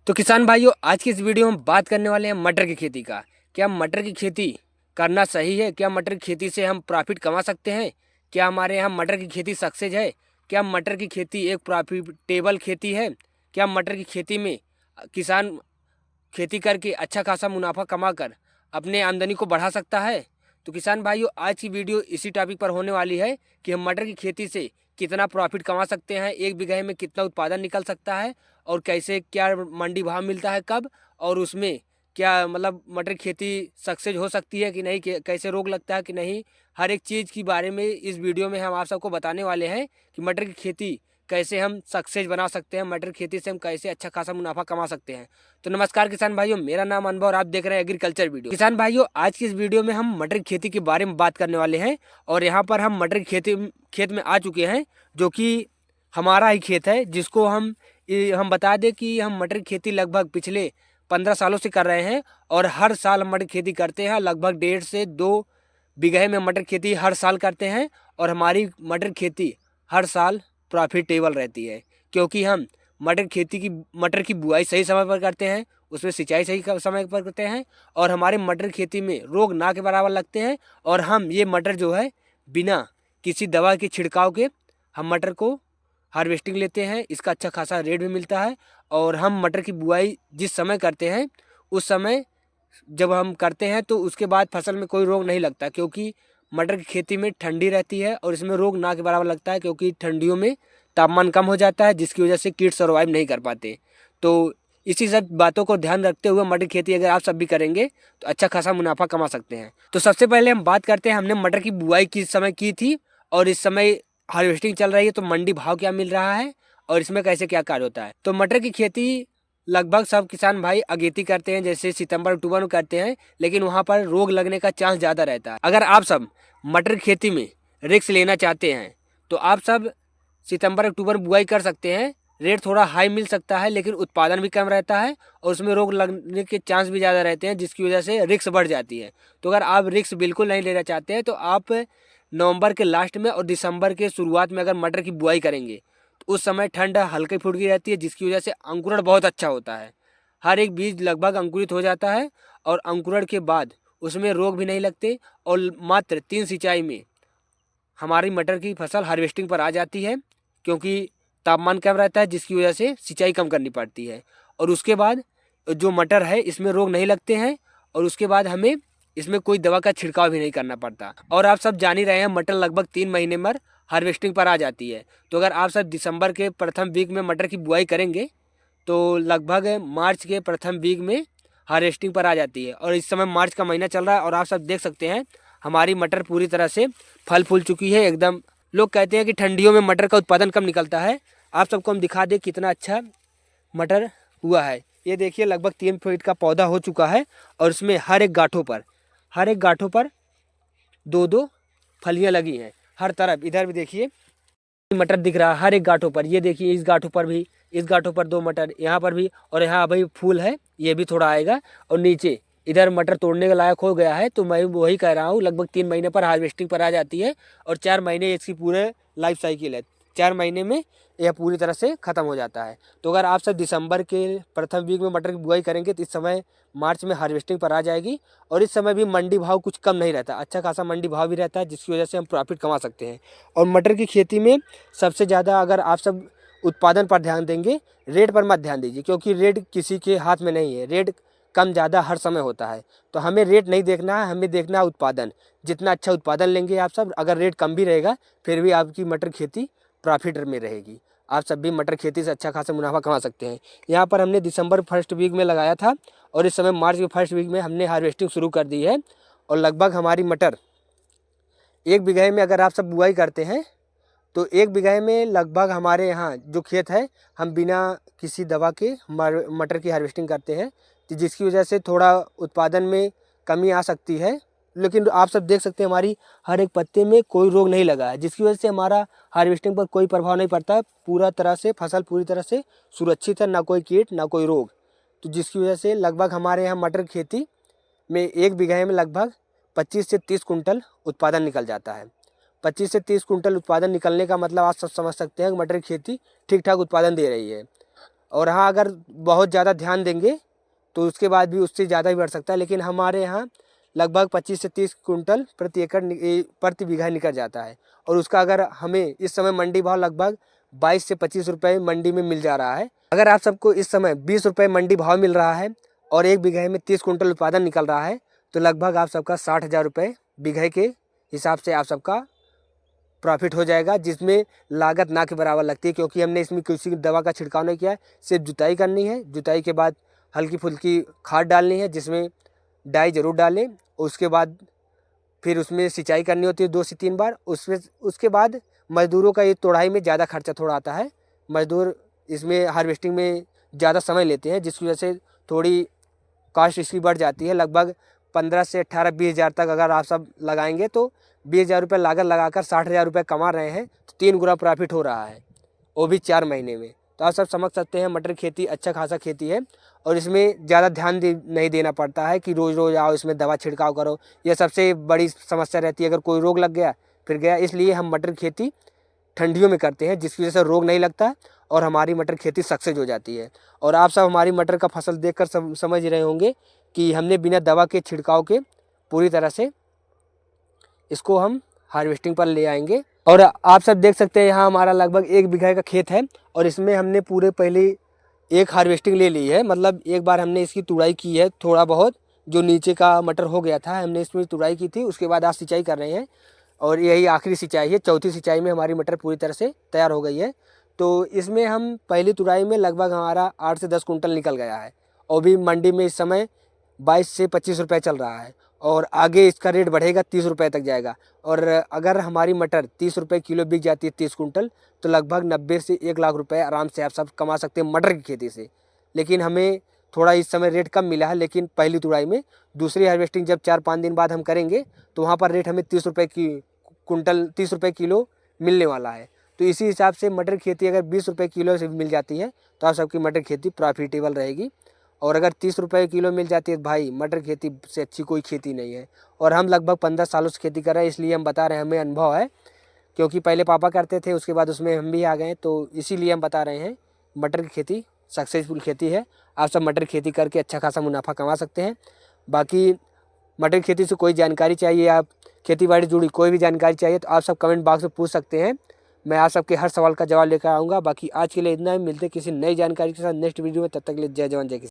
तो किसान भाइयों, आज की इस वीडियो में हम बात करने वाले हैं मटर की खेती का। क्या मटर की खेती करना सही है? क्या मटर की खेती से हम प्रॉफिट कमा सकते हैं? क्या हमारे यहाँ मटर की खेती सक्सेस है? क्या मटर की खेती एक प्रॉफिटेबल खेती है? क्या मटर की खेती में किसान खेती करके अच्छा खासा मुनाफा कमा कर अपने आमदनी को बढ़ा सकता है? तो किसान भाइयों, आज की वीडियो इसी टॉपिक पर होने वाली है कि हम मटर की खेती से कितना प्रॉफिट कमा सकते हैं, एक बीघे में कितना उत्पादन निकल सकता है, और कैसे क्या मंडी भाव मिलता है कब, और उसमें क्या मतलब मटर की खेती सक्सेस हो सकती है कि नहीं, कैसे रोग लगता है कि नहीं। हर एक चीज़ के बारे में इस वीडियो में हम आप सबको बताने वाले हैं कि मटर की खेती कैसे हम सक्सेस बना सकते हैं, मटर खेती से हम कैसे अच्छा खासा मुनाफा कमा सकते हैं। तो नमस्कार किसान भाइयों, मेरा नाम अनुभव और आप देख रहे हैं एग्रीकल्चर वीडियो। किसान भाइयों, आज की इस वीडियो में हम मटर की खेती के बारे में बात करने वाले हैं। और यहाँ पर हम मटर की खेत में आ चुके हैं, जो कि हमारा ही खेत है, जिसको हम बता दें कि हम मटर की खेती लगभग पिछले 15 सालों से कर रहे हैं। और हर साल हम मटर की खेती करते हैं, लगभग 1.5 से 2 बीघे में मटर की खेती हर साल करते हैं। और हमारी मटर की खेती हर साल प्रॉफिटेबल रहती है, क्योंकि हम मटर की बुआई सही समय पर करते हैं, उसमें सिंचाई सही समय पर करते हैं, और हमारे मटर खेती में रोग ना के बराबर लगते हैं। और हम ये मटर जो है बिना किसी दवा के छिड़काव के हम मटर को हार्वेस्टिंग लेते हैं, इसका अच्छा खासा रेट भी मिलता है। और हम मटर की बुआई जिस समय करते हैं, उस समय जब हम करते हैं तो उसके बाद फसल में कोई रोग नहीं लगता, क्योंकि मटर की खेती में ठंडी रहती है और इसमें रोग ना के बराबर लगता है, क्योंकि ठंडियों में तापमान कम हो जाता है, जिसकी वजह से कीट सर्वाइव नहीं कर पाते। तो इसी सब बातों को ध्यान रखते हुए मटर की खेती अगर आप सब भी करेंगे तो अच्छा खासा मुनाफा कमा सकते हैं। तो सबसे पहले हम बात करते हैं, हमने मटर की बुआई किस समय की थी और इस समय हार्वेस्टिंग चल रही है, तो मंडी भाव क्या मिल रहा है और इसमें कैसे क्या कार्य होता है। तो मटर की खेती लगभग सब किसान भाई अगेती करते हैं, जैसे सितंबर अक्टूबर में करते हैं, लेकिन वहाँ पर रोग लगने का चांस ज़्यादा रहता है। अगर आप सब मटर की खेती में रिस्क लेना चाहते हैं तो आप सब सितंबर अक्टूबर बुआई कर सकते हैं। रेट थोड़ा हाई मिल सकता है, लेकिन उत्पादन भी कम रहता है और उसमें रोग लगने के चांस भी ज़्यादा रहते हैं, जिसकी वजह से रिस्क बढ़ जाती है। तो अगर आप रिस्क बिल्कुल नहीं लेना चाहते हैं तो आप नवंबर के लास्ट में और दिसंबर के शुरुआत में अगर मटर की बुआई करेंगे तो उस समय ठंड हल्की फुल्की रहती है, जिसकी वजह से अंकुरण बहुत अच्छा होता है। हर एक बीज लगभग अंकुरित हो जाता है और अंकुरण के बाद उसमें रोग भी नहीं लगते, और मात्र 3 सिंचाई में हमारी मटर की फसल हार्वेस्टिंग पर आ जाती है, क्योंकि तापमान कम रहता है, जिसकी वजह से सिंचाई कम करनी पड़ती है। और उसके बाद जो मटर है इसमें रोग नहीं लगते हैं, और उसके बाद हमें इसमें कोई दवा का छिड़काव भी नहीं करना पड़ता। और आप सब जान ही रहे हैं, मटर लगभग 3 महीने में हार्वेस्टिंग पर आ जाती है। तो अगर आप सब दिसंबर के प्रथम वीक में मटर की बुआई करेंगे तो लगभग मार्च के प्रथम वीक में हार्वेस्टिंग पर आ जाती है। और इस समय मार्च का महीना चल रहा है और आप सब देख सकते हैं हमारी मटर पूरी तरह से फल फूल चुकी है एकदम। लोग कहते हैं कि ठंडियों में मटर का उत्पादन कम निकलता है, आप सबको हम दिखा दें कितना अच्छा मटर हुआ है। ये देखिए, लगभग 3 फीट का पौधा हो चुका है और इसमें हर एक गांठों पर 2-2 फलियां लगी हैं हर तरफ। इधर भी देखिए मटर दिख रहा है हर एक गांठों पर। ये देखिए, इस गांठों पर भी, इस गांठों पर 2 मटर, यहाँ पर भी, और यहाँ अभी फूल है, ये भी थोड़ा आएगा। और नीचे इधर मटर तोड़ने के लायक हो गया है। तो मैं वही कह रहा हूँ, लगभग 3 महीने पर हार्वेस्टिंग पर आ जाती है और 4 महीने इसकी पूरे लाइफ साइकिल है। 4 महीने में यह पूरी तरह से ख़त्म हो जाता है। तो अगर आप सब दिसंबर के प्रथम वीक में मटर की बुआई करेंगे तो इस समय मार्च में हार्वेस्टिंग पर आ जाएगी। और इस समय भी मंडी भाव कुछ कम नहीं रहता, अच्छा खासा मंडी भाव भी रहता है, जिसकी वजह से हम प्रॉफिट कमा सकते हैं। और मटर की खेती में सबसे ज़्यादा अगर आप सब उत्पादन पर ध्यान देंगे, रेट पर मत ध्यान दीजिए, क्योंकि रेट किसी के हाथ में नहीं है। रेट कम ज़्यादा हर समय होता है, तो हमें रेट नहीं देखना है, हमें देखना है उत्पादन। जितना अच्छा उत्पादन लेंगे आप सब, अगर रेट कम भी रहेगा फिर भी आपकी मटर खेती प्रॉफिट में रहेगी। आप सब भी मटर खेती से अच्छा खासा मुनाफा कमा सकते हैं। यहाँ पर हमने दिसंबर फर्स्ट वीक में लगाया था और इस समय मार्च के फर्स्ट वीक में हमने हार्वेस्टिंग शुरू कर दी है। और लगभग हमारी मटर 1 बीघे में अगर आप सब बुआई करते हैं तो 1 बीघे में लगभग हमारे यहाँ जो खेत है, हम बिना किसी दवा के मटर की हार्वेस्टिंग करते हैं, तो जिसकी वजह से थोड़ा उत्पादन में कमी आ सकती है। लेकिन आप सब देख सकते हैं हमारी हर एक पत्ते में कोई रोग नहीं लगा है, जिसकी वजह से हमारा हार्वेस्टिंग पर कोई प्रभाव नहीं पड़ता है। पूरा तरह से फसल पूरी तरह से सुरक्षित है, ना कोई कीट ना कोई रोग। तो जिसकी वजह से लगभग हमारे यहाँ मटर खेती में 1 बीघे में लगभग 25 से 30 कुंटल उत्पादन निकल जाता है। 25 से 30 कुंटल उत्पादन निकलने का मतलब आप सब समझ सकते हैं कि मटर की खेती ठीक ठाक उत्पादन दे रही है। और हाँ, अगर बहुत ज़्यादा ध्यान देंगे तो उसके बाद भी उससे ज़्यादा भी बढ़ सकता है, लेकिन हमारे यहाँ लगभग 25 से 30 कुंटल प्रति एकड़ प्रति बीघा निकल जाता है। और उसका अगर हमें इस समय मंडी भाव लगभग 22 से 25 रुपये मंडी में मिल जा रहा है। अगर आप सबको इस समय 20 रुपये मंडी भाव मिल रहा है और एक बीघे में 30 कुंटल उत्पादन निकल रहा है, तो लगभग आप सबका 60,000 रुपये बीघे के हिसाब से आप सबका प्रॉफिट हो जाएगा, जिसमें लागत ना के बराबर लगती है, क्योंकि हमने इसमें किसी दवा का छिड़काव नहीं किया है। सिर्फ जुताई करनी है, जुताई के बाद हल्की फुल्की खाद डालनी है, जिसमें डाई ज़रूर डालें। उसके बाद फिर उसमें सिंचाई करनी होती है 2 से 3 बार। उसके बाद मज़दूरों का ये तोड़ाई में ज़्यादा खर्चा थोड़ा आता है। मज़दूर इसमें हार्वेस्टिंग में ज़्यादा समय लेते हैं, जिसकी वजह से थोड़ी कॉस्ट इसकी बढ़ जाती है। लगभग 15 से 18-20 हज़ार तक अगर आप सब लगाएंगे तो 20,000 रुपये लागत लगाकर 60,000 रुपये कमा रहे हैं, तो 3 गुना प्रॉफिट हो रहा है, वो भी 4 महीने में। तो आप सब समझ सकते हैं मटर खेती अच्छा खासा खेती है, और इसमें ज़्यादा ध्यान नहीं देना पड़ता है कि रोज़ रोज़ आओ इसमें दवा छिड़काव करो। यह सबसे बड़ी समस्या रहती है, अगर कोई रोग लग गया फिर गया। इसलिए हम मटर खेती ठंडियों में करते हैं, जिसकी वजह से रोग नहीं लगता और हमारी मटर खेती सक्सेस हो जाती है। और आप सब हमारी मटर का फसल देखकर समझ रहे होंगे कि हमने बिना दवा के छिड़काव के पूरी तरह से इसको हम हार्वेस्टिंग पर ले आएंगे। और आप सब देख सकते हैं यहाँ हमारा लगभग 1 बीघा का खेत है, और इसमें हमने पूरे पहले एक हार्वेस्टिंग ले ली है। मतलब एक बार हमने इसकी तुड़ाई की है, थोड़ा बहुत जो नीचे का मटर हो गया था हमने इसमें तुड़ाई की थी। उसके बाद आज सिंचाई कर रहे हैं, और यही आखिरी सिंचाई है। चौथी सिंचाई में हमारी मटर पूरी तरह से तैयार हो गई है। तो इसमें हम पहली तुड़ाई में लगभग हमारा 8 से 10 कुंटल निकल गया है, और भी मंडी में इस समय 22 से 25 रुपये चल रहा है, और आगे इसका रेट बढ़ेगा, 30 रुपये तक जाएगा। और अगर हमारी मटर 30 रुपये किलो बिक जाती है 30 कुंटल, तो लगभग 90 से 1 लाख रुपए आराम से आप सब कमा सकते हैं मटर की खेती से। लेकिन हमें थोड़ा इस समय रेट कम मिला है, लेकिन पहली तुड़ाई में दूसरी हार्वेस्टिंग जब 4-5 दिन बाद हम करेंगे तो वहाँ पर रेट हमें 30 रुपये की कुंटल 30 रुपये किलो मिलने वाला है। तो इसी हिसाब से मटर खेती अगर 20 रुपये किलो से मिल जाती है तो आप सबकी मटर खेती प्रॉफिटेबल रहेगी। और अगर 30 रुपये किलो मिल जाती है, भाई मटर खेती से अच्छी कोई खेती नहीं है। और हम लगभग 15 सालों से खेती कर रहे हैं, इसलिए हम बता रहे हैं, हमें अनुभव है, क्योंकि पहले पापा करते थे, उसके बाद उसमें हम भी आ गए, तो इसीलिए हम बता रहे हैं मटर की खेती सक्सेसफुल खेती है। आप सब मटर खेती करके अच्छा खासा मुनाफा कमा सकते हैं। बाकी मटर खेती से कोई जानकारी चाहिए, आप खेती बाड़ी जुड़ी कोई भी जानकारी चाहिए, तो आप सब कमेंट बॉक्स में पूछ सकते हैं। मैं आप सबके हर सवाल का जवाब लेकर आऊँगा। बाकी आज के लिए इतना ही, मिलते किसी नई जानकारी के साथ नेक्स्ट वीडियो में। तब तक के लिए जय जवान जय किसान।